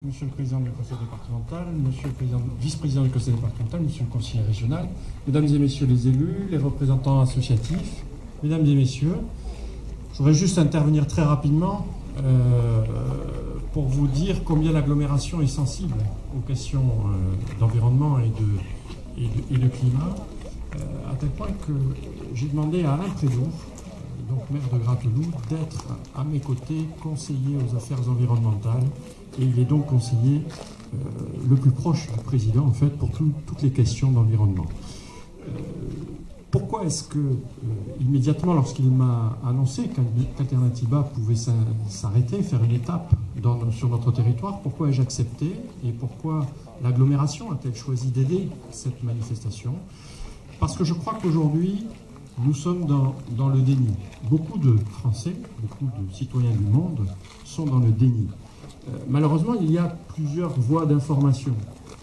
Monsieur le Président du Conseil départemental, Monsieur le Vice-président du Conseil départemental, Monsieur le Conseiller régional, Mesdames et Messieurs les élus, les représentants associatifs, Mesdames et Messieurs, je voudrais juste intervenir très rapidement pour vous dire combien l'agglomération est sensible aux questions d'environnement et de climat, à tel point que j'ai demandé à Alain Prédour, donc maire de Gratteloup, d'être à mes côtés conseiller aux affaires environnementales. Et il est donc conseiller le plus proche du président, en fait, pour toutes les questions d'environnement. Pourquoi est-ce que, immédiatement, lorsqu'il m'a annoncé qu'Alternativa pouvait s'arrêter, faire une étape sur notre territoire, pourquoi ai-je accepté et pourquoi l'agglomération a-t-elle choisi d'aider cette manifestation? Parce que je crois qu'aujourd'hui, nous sommes dans le déni. Beaucoup de Français, beaucoup de citoyens du monde sont dans le déni. Malheureusement, il y a plusieurs voies d'information.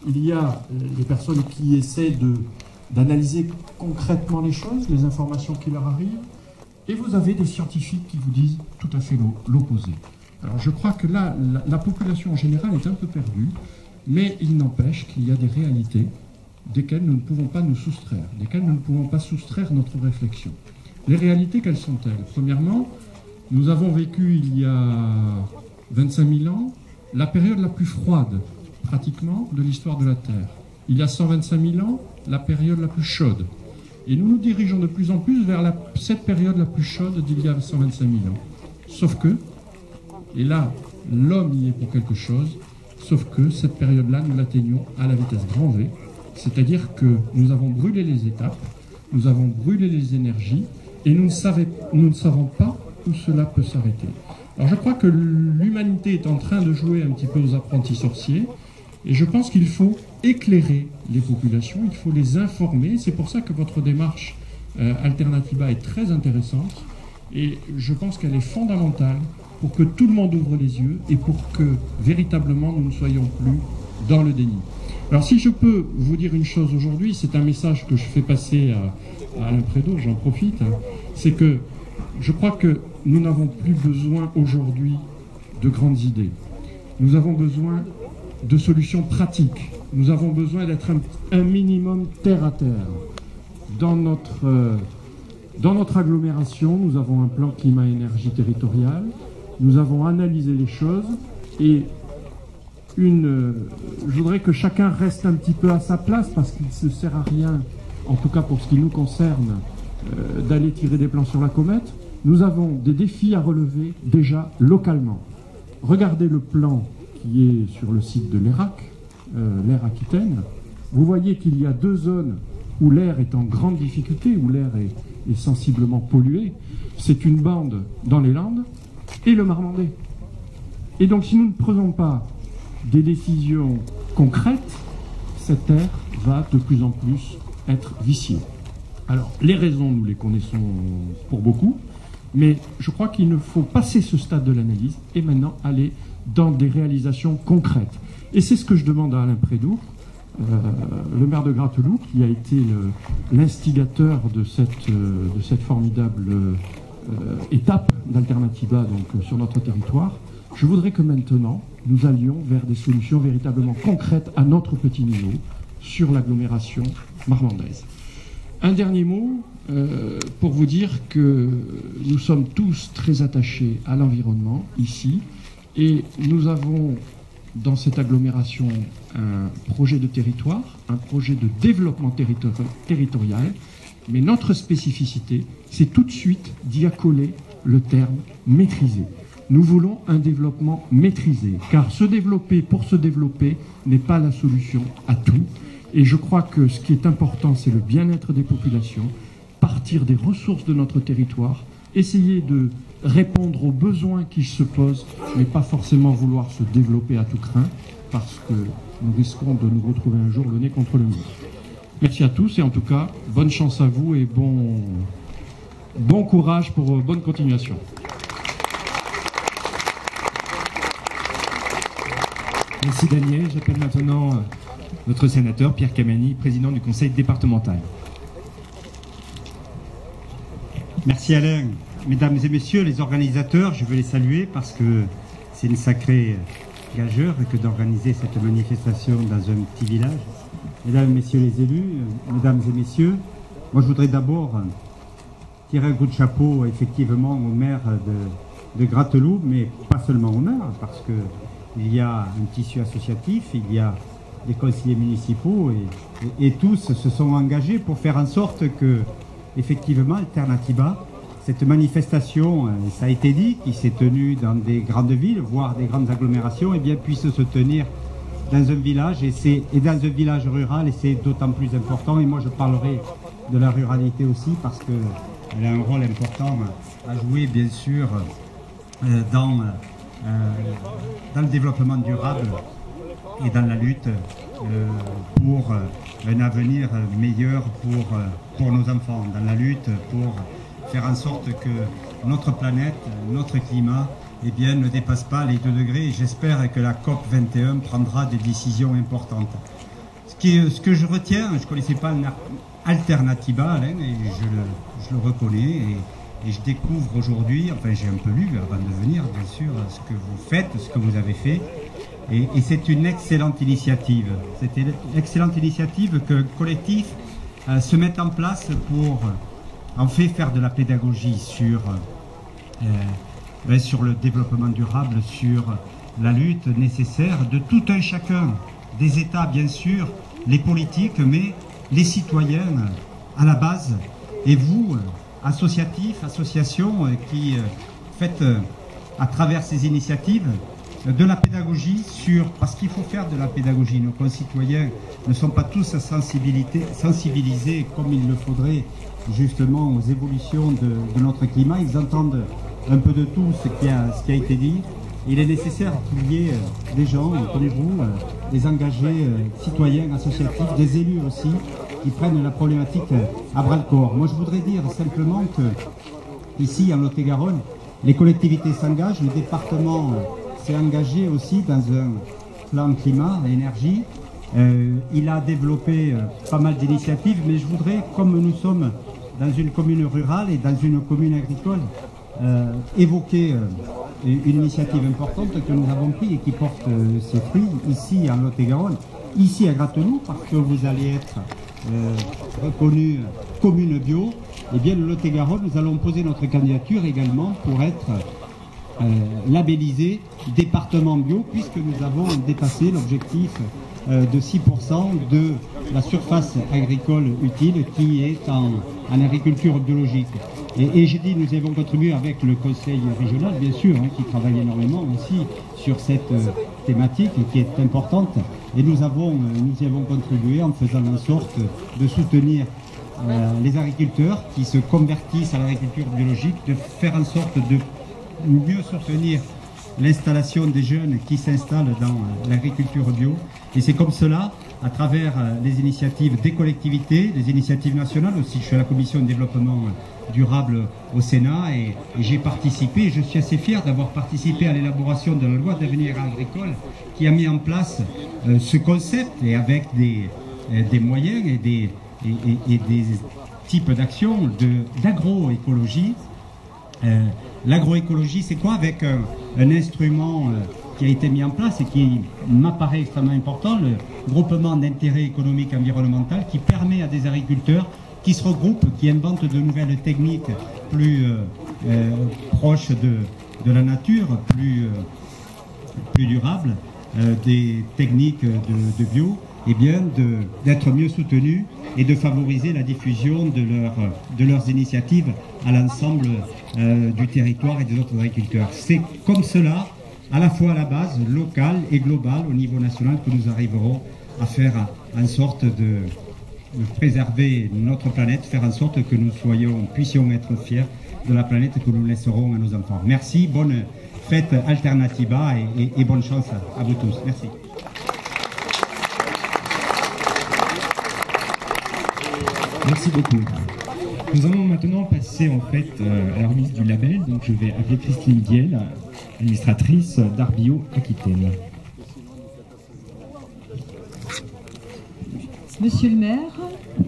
Il y a les personnes qui essaient d'analyser concrètement les choses, les informations qui leur arrivent, et vous avez des scientifiques qui vous disent tout à fait l'opposé. Alors je crois que là, la population en général est un peu perdue, mais il n'empêche qu'il y a des réalités desquelles nous ne pouvons pas nous soustraire, desquelles nous ne pouvons pas soustraire notre réflexion. Les réalités, quelles sont-elles? Premièrement, nous avons vécu il y a 25 000 ans, la période la plus froide, pratiquement, de l'histoire de la Terre. Il y a 125 000 ans, la période la plus chaude. Et nous nous dirigeons de plus en plus vers cette période la plus chaude d'il y a 125 000 ans. Sauf que, et là, l'homme y est pour quelque chose, sauf que cette période-là, nous l'atteignons à la vitesse grand V, c'est-à-dire que nous avons brûlé les étapes, nous avons brûlé les énergies, et nous ne savons pas où cela peut s'arrêter. Alors je crois que l'humanité est en train de jouer un petit peu aux apprentis sorciers, et je pense qu'il faut éclairer les populations, il faut les informer. C'est pour ça que votre démarche Alternativa est très intéressante, et je pense qu'elle est fondamentale pour que tout le monde ouvre les yeux, et pour que véritablement nous ne soyons plus dans le déni. Alors si je peux vous dire une chose aujourd'hui, c'est un message que je fais passer à Alain Prédour, j'en profite, c'est que je crois que nous n'avons plus besoin aujourd'hui de grandes idées. Nous avons besoin de solutions pratiques. Nous avons besoin d'être un minimum terre à terre. Dans notre agglomération, nous avons un plan climat-énergie territorial. Nous avons analysé les choses et je voudrais que chacun reste un petit peu à sa place, parce qu'il ne sert à rien, en tout cas pour ce qui nous concerne, d'aller tirer des plans sur la comète. Nous avons des défis à relever déjà localement. Regardez le plan qui est sur le site de l'ERAC, l'air Aquitaine. Vous voyez qu'il y a deux zones où l'air est en grande difficulté, où l'air est sensiblement pollué. C'est une bande dans les Landes et le Marmandais. Et donc si nous ne prenons pas des décisions concrètes, cet air va de plus en plus être vicié. Alors les raisons, nous les connaissons pour beaucoup, mais je crois qu'il ne faut passer ce stade de l'analyse et maintenant aller dans des réalisations concrètes. Et c'est ce que je demande à Alain Prédour, le maire de Gratteloup, qui a été l'instigateur de cette formidable étape d'Alternativa donc sur notre territoire. Je voudrais que maintenant, nous allions vers des solutions véritablement concrètes à notre petit niveau sur l'agglomération marmandaise. Un dernier mot pour vous dire que nous sommes tous très attachés à l'environnement ici, et nous avons dans cette agglomération un projet de territoire, un projet de développement territorial, mais notre spécificité, c'est tout de suite d'y accoler le terme maîtrisé. Nous voulons un développement maîtrisé, car se développer pour se développer n'est pas la solution à tout. Et je crois que ce qui est important, c'est le bien-être des populations, partir des ressources de notre territoire, essayer de répondre aux besoins qui se posent, mais pas forcément vouloir se développer à tout crin, parce que nous risquons de nous retrouver un jour le nez contre le mur. Merci à tous, et en tout cas, bonne chance à vous et bon courage pour bonne continuation. Merci Daniel. J'appelle maintenant notre sénateur Pierre Camani, président du conseil départemental. Merci Alain. Mesdames et messieurs les organisateurs, je veux les saluer parce que c'est une sacrée gageur que d'organiser cette manifestation dans un petit village. Mesdames et messieurs les élus, mesdames et messieurs, moi je voudrais d'abord tirer un coup de chapeau effectivement au maire de Gratteloup, mais pas seulement au maire, parce qu'il y a un tissu associatif, il y a des conseillers municipaux et tous se sont engagés pour faire en sorte que, effectivement, Alternatiba, cette manifestation, ça a été dit, qui s'est tenue dans des grandes villes, voire des grandes agglomérations, et bien puisse se tenir dans un village et dans un village rural, et c'est d'autant plus important. Et moi, je parlerai de la ruralité aussi parce qu'elle a un rôle important à jouer, bien sûr, dans le développement durable et dans la lutte pour un avenir meilleur pour nos enfants, dans la lutte pour faire en sorte que notre planète, notre climat, eh bien, ne dépasse pas les 2 degrés. Et j'espère que la COP 21 prendra des décisions importantes. Ce que je retiens, je ne connaissais pas Alternatiba, Alain, et je le reconnais. Et je découvre aujourd'hui, enfin j'ai un peu lu avant de venir, bien sûr, ce que vous faites, ce que vous avez fait. Et c'est une excellente initiative. C'est une excellente initiative que le collectif se mette en place pour en fait faire de la pédagogie sur le développement durable, sur la lutte nécessaire de tout un chacun, des États bien sûr, les politiques, mais les citoyens à la base, et vous, associatifs, associations qui faites à travers ces initiatives de la pédagogie parce qu'il faut faire de la pédagogie. Nos concitoyens ne sont pas tous sensibilisés comme il le faudrait justement aux évolutions de notre climat. Ils entendent un peu de tout ce qui a été dit. Il est nécessaire qu'il y ait des gens comme vous, des engagés citoyens, associatifs, des élus aussi, qui prennent la problématique à bras-le-corps. Moi, je voudrais dire simplement que ici, en Lot-et-Garonne, les collectivités s'engagent, le département s'est engagé aussi dans un plan climat et énergie. Il a développé pas mal d'initiatives, mais je voudrais, comme nous sommes dans une commune rurale et dans une commune agricole, évoquer une initiative importante que nous avons prise et qui porte ses fruits ici en Lot-et-Garonne, ici à Gratteloup, parce que vous allez être reconnu commune bio. Et bien le Lot-et-Garonne, nous allons poser notre candidature également pour être labellisé département bio, puisque nous avons dépassé l'objectif de 6% de la surface agricole utile qui est en agriculture biologique. Et j'ai dit, nous y avons contribué avec le conseil régional, bien sûr, qui travaille énormément aussi sur cette thématique qui est importante. Et nous y avons contribué en faisant en sorte de soutenir les agriculteurs qui se convertissent à l'agriculture biologique, de faire en sorte de mieux soutenir l'installation des jeunes qui s'installent dans l'agriculture bio. Et c'est comme cela, à travers les initiatives des collectivités, les initiatives nationales aussi. Je suis à la commission de développement durable au Sénat et j'ai participé, je suis assez fier d'avoir participé à l'élaboration de la loi d'avenir agricole qui a mis en place ce concept, et avec des moyens et des types d'actions d'agroécologie. L'agroécologie, c'est quoi? Avec un instrument qui a été mis en place et qui m'apparaît extrêmement important, le groupement d'intérêt économique environnemental, qui permet à des agriculteurs qui se regroupent, qui inventent de nouvelles techniques plus proches de la nature, plus durables, des techniques de bio, et bien d'être mieux soutenus et de favoriser la diffusion de leurs initiatives à l'ensemble du territoire et des autres agriculteurs. C'est comme cela, à la fois à la base, locale et globale, au niveau national, que nous arriverons à faire en sorte de préserver notre planète, faire en sorte que nous puissions être fiers de la planète que nous laisserons à nos enfants. Merci, bonne fête Alternatiba et bonne chance à vous tous. Merci. Merci beaucoup. Nous allons maintenant passer en fait à la remise du label. Donc je vais appeler Christine Diel, administratrice d'Arbio Aquitaine. Monsieur le maire,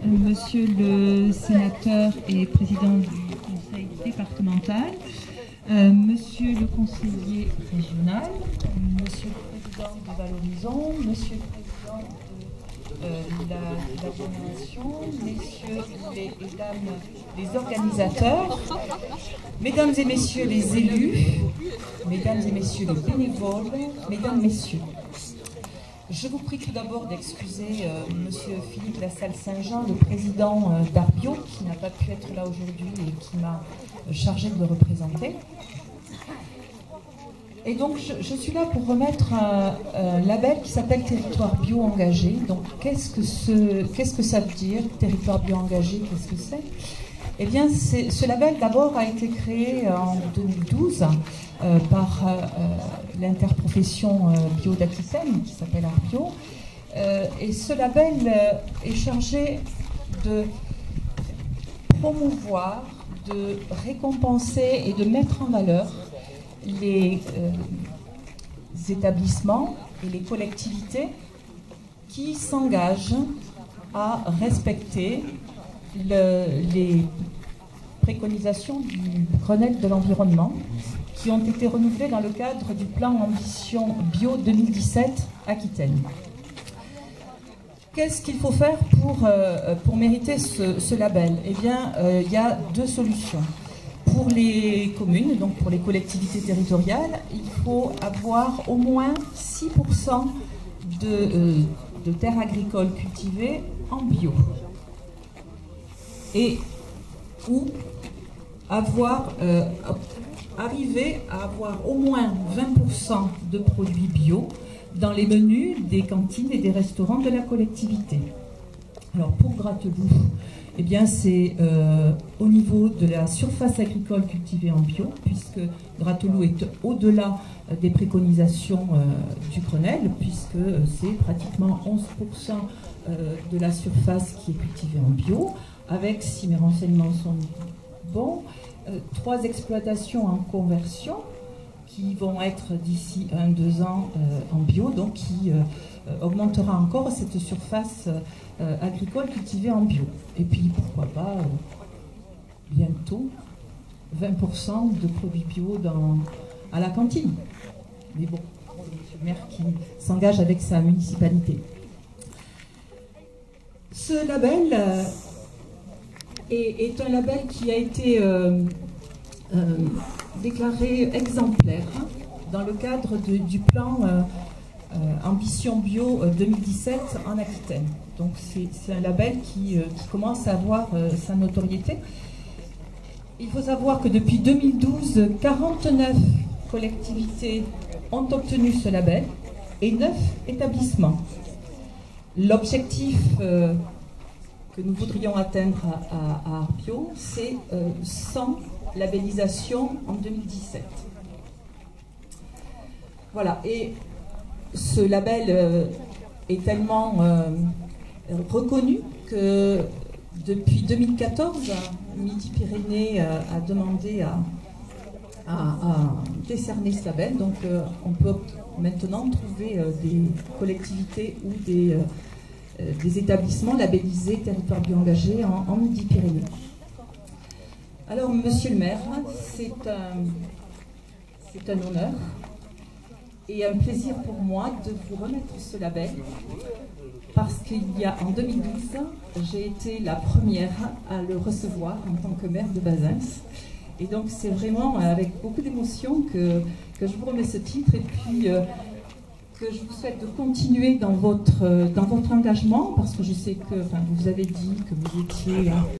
monsieur le sénateur et président du conseil départemental, monsieur le conseiller régional, monsieur le président président de Valorisons, Monsieur le président de l'agglomération, Messieurs et Dames les organisateurs, Mesdames et Messieurs les élus, Mesdames et Messieurs les bénévoles, Mesdames, Messieurs. Je vous prie tout d'abord d'excuser Monsieur Philippe Lassalle-Saint-Jean, le président d'Arbio, qui n'a pas pu être là aujourd'hui et qui m'a chargé de le représenter. Et donc je suis là pour remettre un label qui s'appelle Territoire Bio Engagé. Donc qu'est-ce que ça veut dire, Territoire Bio Engagé, qu'est-ce que c'est? Eh bien, ce label d'abord a été créé en 2012 par l'interprofession bio d'Aquitaine, qui s'appelle Arbio. Et ce label est chargé de promouvoir, de récompenser et de mettre en valeur les établissements et les collectivités qui s'engagent à respecter les préconisations du Grenelle de l'environnement qui ont été renouvelées dans le cadre du plan Ambition Bio 2017 Aquitaine. Qu'est-ce qu'il faut faire pour mériter ce label? Eh bien, il y a deux solutions. Pour les communes, donc pour les collectivités territoriales, il faut avoir au moins 6% de terres agricoles cultivées en bio. Et ou arriver à avoir au moins 20% de produits bio dans les menus des cantines et des restaurants de la collectivité. Alors pour Gratteloup, eh bien c'est au niveau de la surface agricole cultivée en bio, puisque Gratteloup est au-delà des préconisations du Grenelle, puisque c'est pratiquement 11% de la surface qui est cultivée en bio, avec, si mes renseignements sont bons, 3 exploitations en conversion qui vont être d'ici 1-2 ans en bio, donc qui augmentera encore cette surface agricole cultivée en bio. Et puis, pourquoi pas, bientôt, 20% de produits bio à la cantine. Mais bon, c'est le maire qui s'engage avec sa municipalité. Ce label est un label qui a été déclaré exemplaire dans le cadre du plan Ambition Bio 2017 en Aquitaine. Donc c'est un label qui commence à avoir sa notoriété. Il faut savoir que depuis 2012, 49 collectivités ont obtenu ce label et 9 établissements. L'objectif que nous voudrions atteindre à Arbio, c'est 100 labellisations en 2017. Voilà, et ce label est tellement reconnu que depuis 2014, Midi-Pyrénées a demandé à décerner ce label. Donc on peut maintenant trouver des collectivités ou des établissements labellisés Territoire Bio Engagé en Midi-Pyrénées. Alors, Monsieur le maire, c'est un honneur et un plaisir pour moi de vous remettre ce label, parce en 2012, j'ai été la première à le recevoir en tant que maire de Bazins. Et donc, c'est vraiment avec beaucoup d'émotion que je vous remets ce titre, et puis que je vous souhaite de continuer dans votre engagement, parce que je sais que vous avez dit que vous étiez